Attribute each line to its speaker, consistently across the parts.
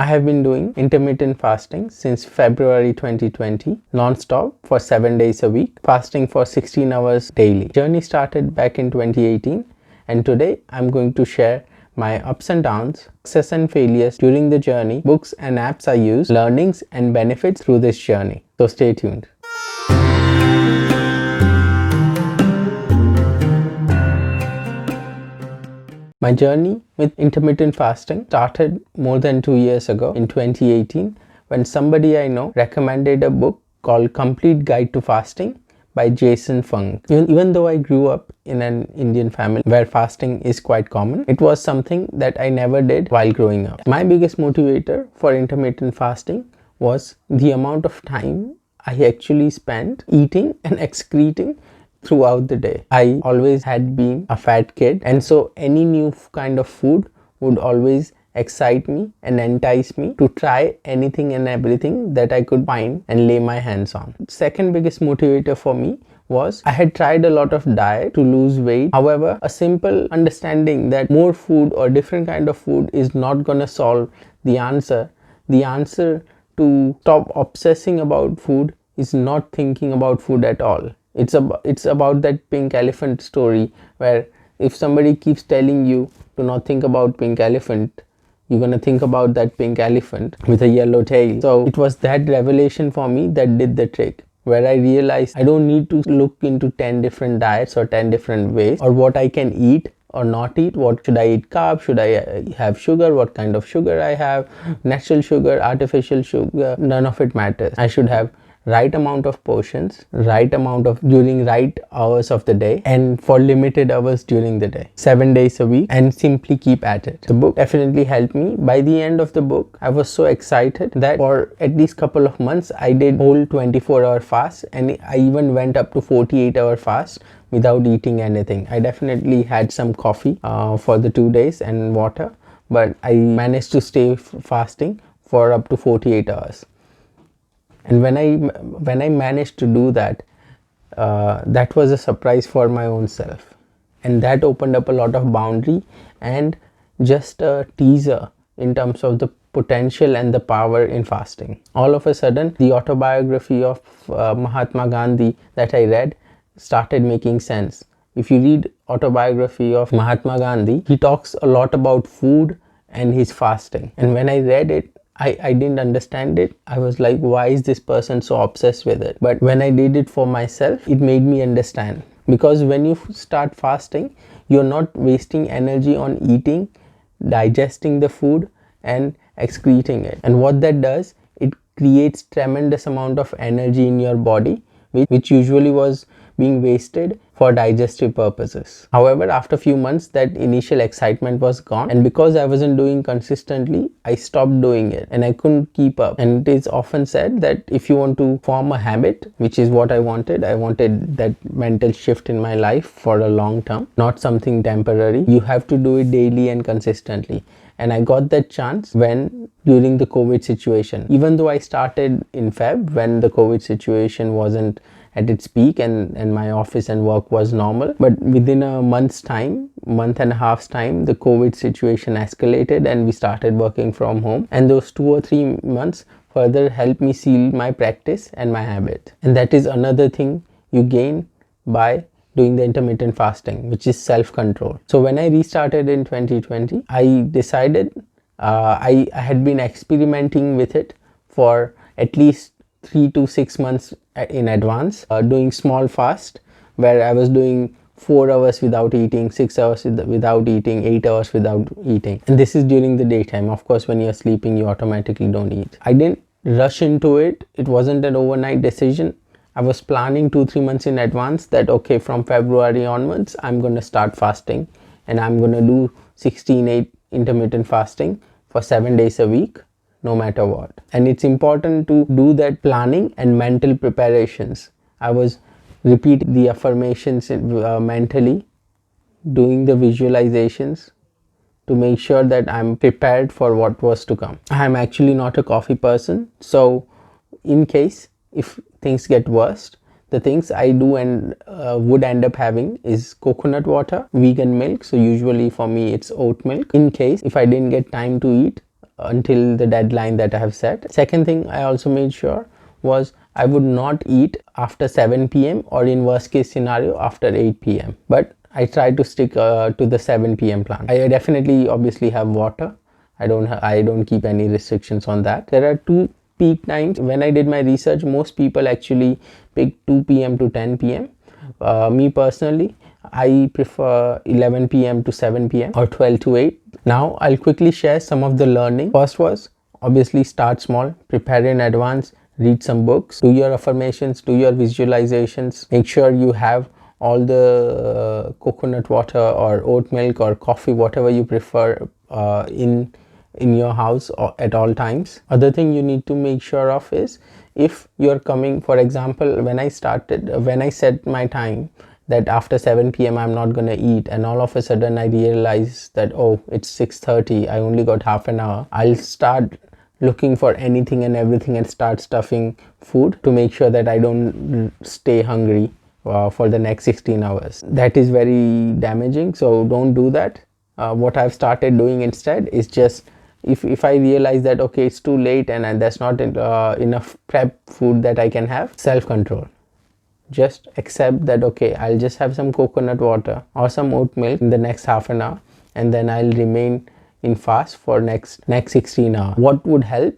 Speaker 1: I have been doing intermittent fasting since February 2020, non-stop for 7 days a week, fasting for 16 hours daily. Journey started back in 2018 and today I'm going to share my ups and downs, success and failures during the journey, books and apps I use, learnings and benefits through this journey. So stay tuned. My journey with intermittent fasting started more than 2 years ago in 2018 when somebody I know recommended a book called Complete Guide to Fasting by Jason Fung. Even though I grew up in an Indian family where fasting is quite common, it was something that I never did while growing up. My biggest motivator for intermittent fasting was the amount of time I actually spent eating and excreting throughout the day. I always had been a fat kid, and so any new kind of food would always excite me and entice me to try anything and everything that I could find and lay my hands on. Second biggest motivator for me was I had tried a lot of diet to lose weight. However, a simple understanding that more food or different kind of food is not gonna solve the answer. The answer to stop obsessing about food is not thinking about food at all. It's about that pink elephant story where if somebody keeps telling you to not think about pink elephant, you're gonna think about that pink elephant with a yellow tail. So it was that revelation for me that did the trick, where I realized I don't need to look into 10 different diets or 10 different ways or what I can eat or not eat. What should I eat? Carbs? Should I have sugar? What kind of sugar I have? Natural sugar, artificial sugar, none of it matters. I should have right amount of portions, right amount of during right hours of the day, and for limited hours during the day, 7 days a week, and simply keep at it. The book definitely helped me. By the end of the book, I was so excited that for at least couple of months I did whole 24-hour fast, and I even went up to 48-hour fast without eating anything. I definitely had some coffee for the 2 days and water, but I managed to stay fasting for up to 48 hours. And when I managed to do that, that was a surprise for my own self, and that opened up a lot of boundary and just a teaser in terms of the potential and the power in fasting. All of a sudden, the autobiography of Mahatma Gandhi that I read started making sense. If you read autobiography of Mahatma Gandhi, he talks a lot about food and his fasting. And when I read it, I didn't understand it. I was like, why is this person so obsessed with it? But when I did it for myself, it made me understand. Because when you start fasting, you're not wasting energy on eating, digesting the food and excreting it. And what that does, it creates tremendous amount of energy in your body, which usually was being wasted for digestive purposes. However, after a few months, that initial excitement was gone, and because I wasn't doing consistently, I stopped doing it and I couldn't keep up. And it is often said that if you want to form a habit, which is what I wanted that mental shift in my life for a long term, not something temporary. You have to do it daily and consistently. And I got that chance during the COVID situation. Even though I started in Feb when the COVID situation wasn't at its peak and my office and work was normal, but within a month and a half's time, the COVID situation escalated and we started working from home, and those 2 or 3 months further helped me seal my practice and my habit. And that is another thing you gain by doing the intermittent fasting, which is self-control. So when I restarted in 2020, I decided I had been experimenting with it for at least 3 to 6 months in advance, doing small fast where I was doing 4 hours without eating, 6 hours without eating, 8 hours without eating. And this is during the daytime. Of course, when you're sleeping, you automatically don't eat. I didn't rush into it. It wasn't an overnight decision. I was planning 2-3 months in advance that okay, from February onwards, I'm going to start fasting and I'm going to do 16/8 intermittent fasting for 7 days a week, no matter what. And it's important to do that planning and mental preparations. I was repeating the affirmations mentally, doing the visualizations to make sure that I'm prepared for what was to come. I'm actually not a coffee person, so in case if things get worse, the things I do and would end up having is coconut water, vegan milk. So usually for me it's oat milk. In case if I didn't get time to eat until the deadline that I have set. Second thing I also made sure was I would not eat after 7 p.m. or in worst case scenario after 8 p.m. But I try to stick to the 7 p.m. plan. I definitely obviously have water. I don't keep any restrictions on that. There are two peak times. When I did my research, most people actually pick 2 p.m. to 10 p.m. Me personally, I prefer 11 p.m. to 7 p.m. or 12 to 8. Now I'll quickly share some of the learning. First was obviously start small, prepare in advance, read some books, do your affirmations, do your visualizations, make sure you have all the coconut water or oat milk or coffee, whatever you prefer in your house at all times. Other thing you need to make sure of is, if you're coming, for example, when I set my time that after 7 p.m. I'm not gonna eat, and all of a sudden I realize that, oh, it's 6:30, I only got half an hour, I'll start looking for anything and everything and start stuffing food to make sure that I don't stay hungry for the next 16 hours. That is very damaging, so don't do that. What I've started doing instead is just, if I realize that okay, it's too late and there's not enough prep food that I can have, self-control. Just accept that okay, I'll just have some coconut water or some oat milk in the next half an hour, and then I'll remain in fast for next 16 hours. What would help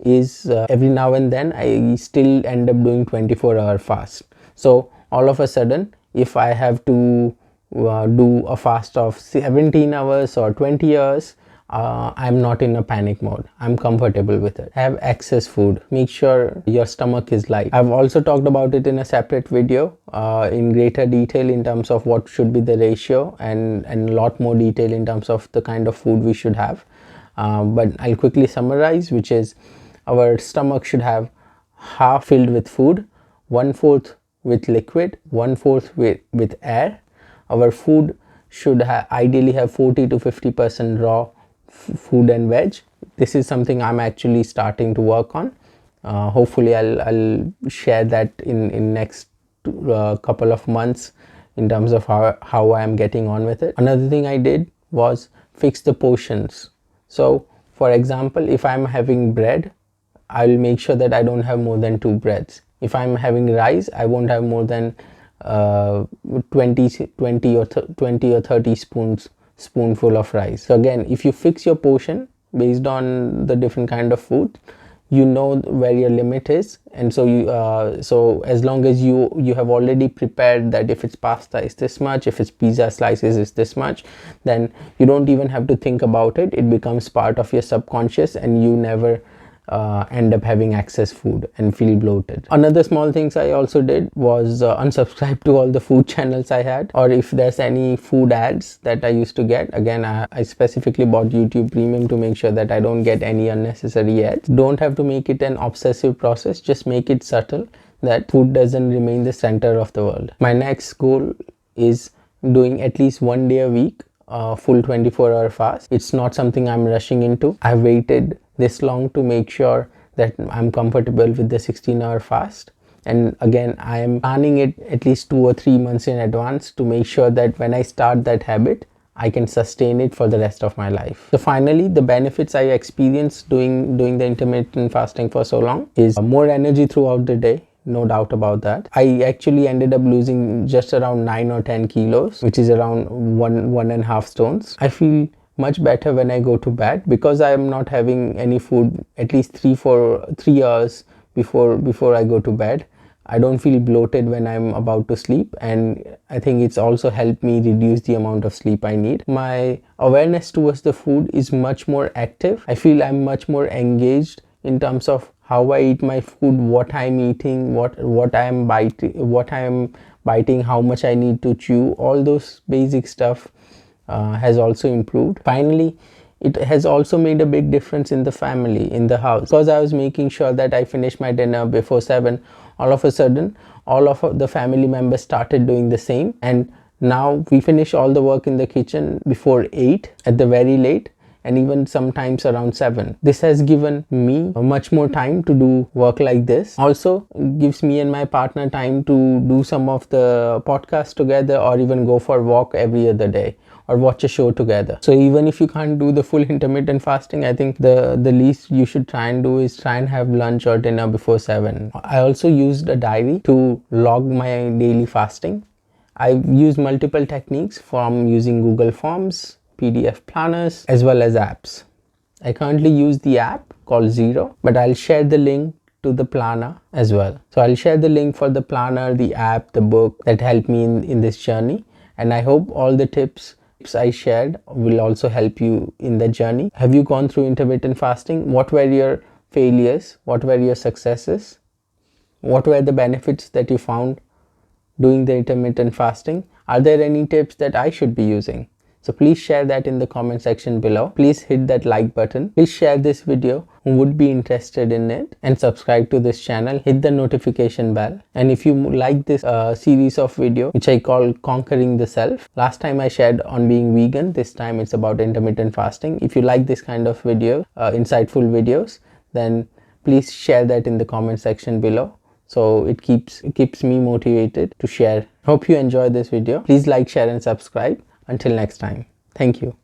Speaker 1: is every now and then I still end up doing 24-hour fast. So all of a sudden, if I have to do a fast of 17 hours or 20 hours, I'm not in a panic mode. I'm comfortable with it. Have excess food. Make sure your stomach is light. I've also talked about it in a separate video in greater detail in terms of what should be the ratio, and a lot more detail in terms of the kind of food we should have. But I'll quickly summarize, which is our stomach should have half filled with food, 1/4 with liquid, 1/4 with air. Our food should ideally have 40 to 50% raw food and veg. This is something I'm actually starting to work on. Hopefully I'll share that in next couple of months in terms of how I am getting on with it. Another thing I did was fix the portions. So for example, if I'm having bread, I'll make sure that I don't have more than 2 breads. If I'm having rice, I won't have more than 20 or 30 spoonful of rice. So again, if you fix your portion based on the different kind of food, you know where your limit is, and so so as long as you have already prepared that if it's pasta is this much, if it's pizza slices is this much, then you don't even have to think about it. It becomes part of your subconscious, and you never end up having excess food and feel bloated. Another small things I also did was unsubscribe to all the food channels I had, or if there's any food ads that I used to get. Again, I specifically bought YouTube Premium to make sure that I don't get any unnecessary ads. Don't have to make it an obsessive process, just make it subtle, that food doesn't remain the center of the world. My next goal is doing at least 1 day a week full 24-hour fast. It's not something I'm rushing into. I've waited this long to make sure that I'm comfortable with the 16-hour fast, and again, I am planning it at least 2 or 3 months in advance to make sure that when I start that habit, I can sustain it for the rest of my life. So finally, the benefits I experienced doing the intermittent fasting for so long is more energy throughout the day. No doubt about that. I actually ended up losing just around 9 or 10 kilos, which is around 1.5 stones. I feel much better when I go to bed because I am not having any food at least 3 hours before I go to bed. I don't feel bloated when I'm about to sleep, and I think it's also helped me reduce the amount of sleep I need. My awareness towards the food is much more active. I feel I'm much more engaged in terms of how I eat my food, what I'm eating, what I am biting, how much I need to chew. All those basic stuff has also improved. Finally, it has also made a big difference in the family, in the house, because I was making sure that I finished my dinner before 7. All of a sudden, all of the family members started doing the same, and now we finish all the work in the kitchen before 8 at the very late, and even sometimes around 7. This has given me much more time to do work like this. Also gives me and my partner time to do some of the podcasts together, or even go for a walk every other day, or watch a show together. So even if you can't do the full intermittent fasting, I think the least you should try and do is try and have lunch or dinner before 7. I also used a diary to log my daily fasting. I've used multiple techniques, from using Google Forms, PDF planners, as well as apps. I currently use the app called Zero, but I'll share the link to the planner as well. So I'll share the link for the planner, the app, the book that helped me in this journey. And I hope all the tips I shared will also help you in the journey. Have you gone through intermittent fasting? What were your failures? What were your successes? What were the benefits that you found doing the intermittent fasting? Are there any tips that I should be using? So please share that in the comment section below. Please hit that like button. Please share this video who would be interested in it, and subscribe to this channel. Hit the notification bell. And if you like this series of video which I call Conquering the Self, last time I shared on being vegan, this time it's about intermittent fasting. If you like this kind of video, insightful videos, then please share that in the comment section below. So it keeps me motivated to share. Hope you enjoyed this video. Please like, share and subscribe. Until next time. Thank you.